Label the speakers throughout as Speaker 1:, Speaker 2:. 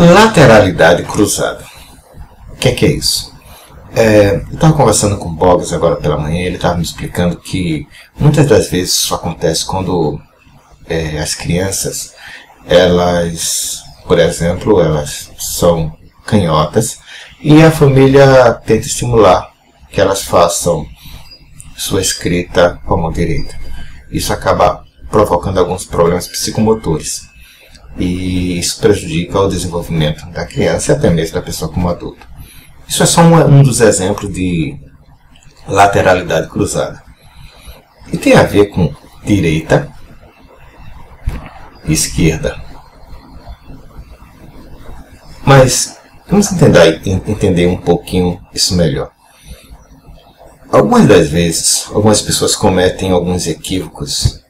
Speaker 1: Lateralidade cruzada. O que é isso? Eu estava conversando com o Boggs agora pela manhã, ele estava me explicando que muitas das vezes isso acontece quando as crianças, elas, por exemplo, elas são canhotas e a família tenta estimular que elas façam sua escrita com a mão direita. Isso acaba provocando alguns problemas psicomotores. E isso prejudica o desenvolvimento da criança e até mesmo da pessoa como adulto. Isso é só um dos exemplos de lateralidade cruzada. E tem a ver com direita e esquerda. Mas vamos entender um pouquinho isso melhor. Algumas das vezes, algumas pessoas cometem alguns equívocos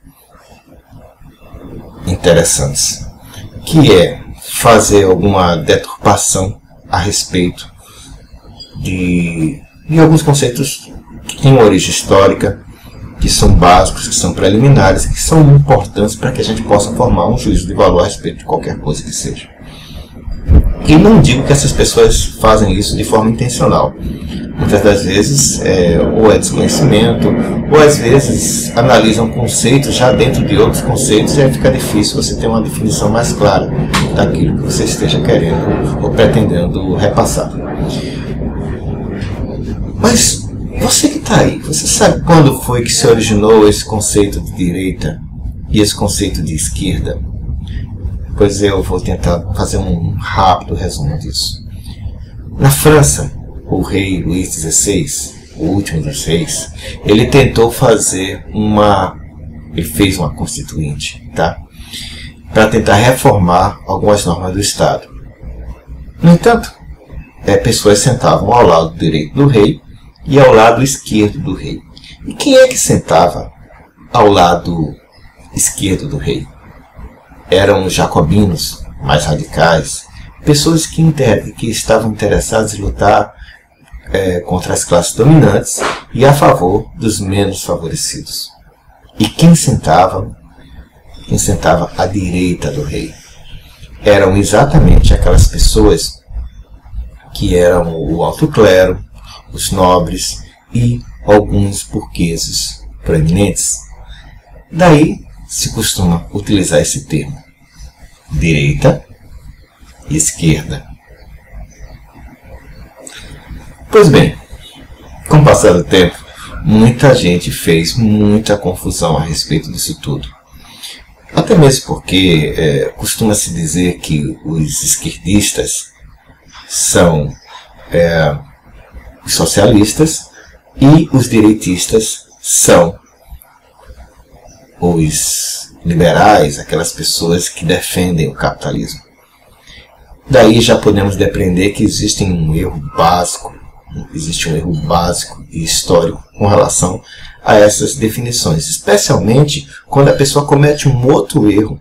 Speaker 1: interessantes, que é fazer alguma deturpação a respeito de alguns conceitos que têm uma origem histórica, que são básicos, que são preliminares, que são importantes para que a gente possa formar um juízo de valor a respeito de qualquer coisa que seja. E não digo que essas pessoas fazem isso de forma intencional. Muitas das vezes ou é desconhecimento, ou às vezes analisam conceitos já dentro de outros conceitos e aí fica difícil você ter uma definição mais clara daquilo que você esteja querendo ou pretendendo repassar. Mas você que está aí, você sabe quando foi que se originou esse conceito de direita e esse conceito de esquerda? Pois eu vou tentar fazer um rápido resumo disso. Na França, o rei Luís XVI, o último dos reis, ele tentou fazer ele fez uma constituinte, tá? Para tentar reformar algumas normas do Estado. No entanto, pessoas sentavam ao lado direito do rei e ao lado esquerdo do rei. E quem é que sentava ao lado esquerdo do rei? Eram os jacobinos mais radicais, pessoas que estavam interessadas em lutar contra as classes dominantes e a favor dos menos favorecidos. E quem sentava à direita do rei eram exatamente aquelas pessoas que eram o alto clero, os nobres e alguns burgueses proeminentes. Daí se costuma utilizar esse termo, direita e esquerda. Pois bem, com o passar do tempo, muita gente fez muita confusão a respeito disso tudo. Até mesmo porque costuma-se dizer que os esquerdistas são os socialistas e os direitistas são os liberais, aquelas pessoas que defendem o capitalismo. Daí já podemos depreender que existe um erro básico e histórico com relação a essas definições, especialmente quando a pessoa comete um outro erro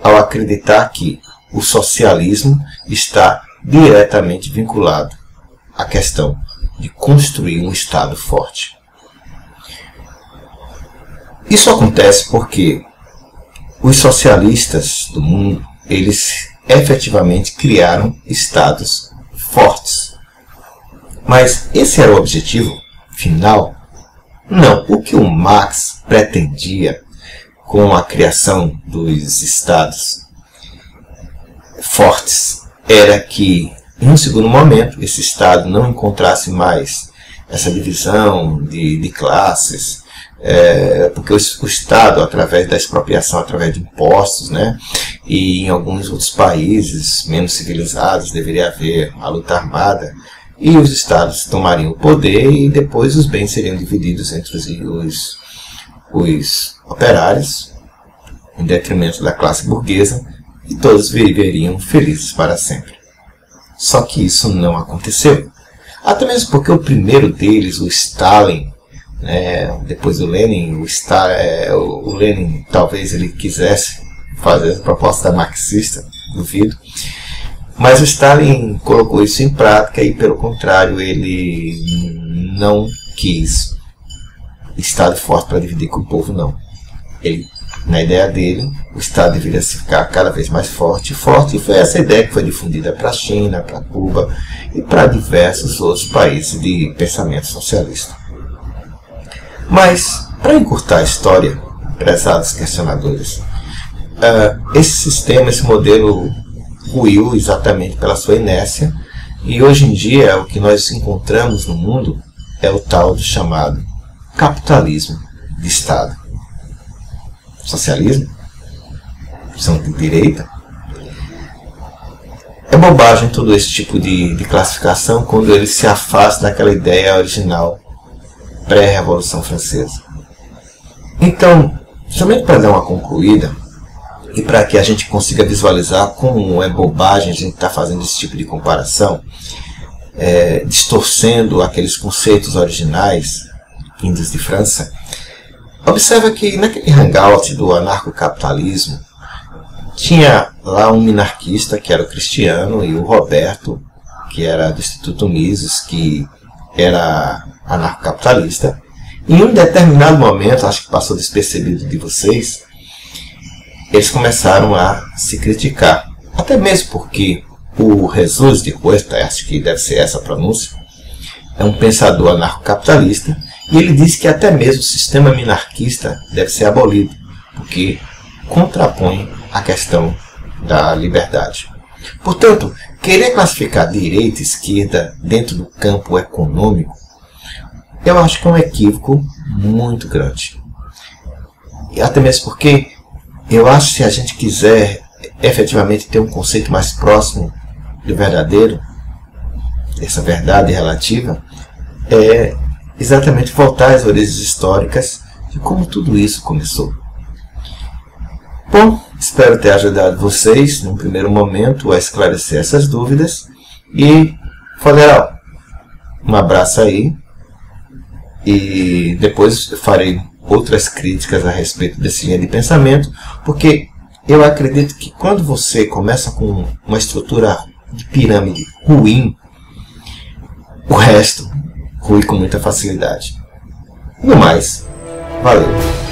Speaker 1: ao acreditar que o socialismo está diretamente vinculado à questão de construir um Estado forte. Isso acontece porque os socialistas do mundo, eles efetivamente criaram estados fortes. Mas esse era o objetivo final? Não. O que o Marx pretendia com a criação dos estados fortes era que, em um segundo momento, esse estado não encontrasse mais essa divisão de classes, porque o Estado, através da expropriação, através de impostos, né, e em alguns outros países menos civilizados deveria haver a luta armada, e os estados tomariam o poder e depois os bens seriam divididos entre os operários, em detrimento da classe burguesa, e todos viveriam felizes para sempre. Só que isso não aconteceu. Até mesmo porque o primeiro deles, o Stalin, depois do Lenin, o Lenin talvez ele quisesse fazer proposta marxista, duvido. Mas o Stalin colocou isso em prática e, pelo contrário, ele não quis Estado forte para dividir com o povo, não. Ele, na ideia dele, o Estado deveria ficar cada vez mais forte, e foi essa ideia que foi difundida para a China, para Cuba e para diversos outros países de pensamento socialista. Mas, para encurtar a história, prezados questionadores, esse sistema, esse modelo ruiu exatamente pela sua inércia, e hoje em dia o que nós encontramos no mundo é o tal do chamado capitalismo de Estado. Socialismo? São de direita? É bobagem todo esse tipo de classificação quando ele se afasta daquela ideia original pré-Revolução Francesa. Então, somente para dar uma concluída, e para que a gente consiga visualizar como é bobagem a gente estar fazendo esse tipo de comparação, distorcendo aqueles conceitos originais vindos de França, observa que naquele hangout do anarcocapitalismo tinha lá um minarquista, que era o Cristiano, e o Roberto, que era do Instituto Mises, que era anarcocapitalista. Em um determinado momento, acho que passou despercebido de vocês, eles começaram a se criticar. Até mesmo porque o Jesus de Huerta, acho que deve ser essa a pronúncia, é um pensador anarcocapitalista, e ele diz que até mesmo o sistema minarquista deve ser abolido, porque contrapõe a questão da liberdade. Portanto, querer classificar direita e esquerda dentro do campo econômico, eu acho que é um equívoco muito grande. E até mesmo porque eu acho que se a gente quiser efetivamente ter um conceito mais próximo do verdadeiro, essa verdade relativa, é exatamente voltar às origens históricas de como tudo isso começou. Bom, espero ter ajudado vocês, num primeiro momento, a esclarecer essas dúvidas. E, Federal, um abraço aí. E depois farei outras críticas a respeito desse linha de pensamento, porque eu acredito que quando você começa com uma estrutura de pirâmide ruim, o resto rui com muita facilidade. No mais, valeu!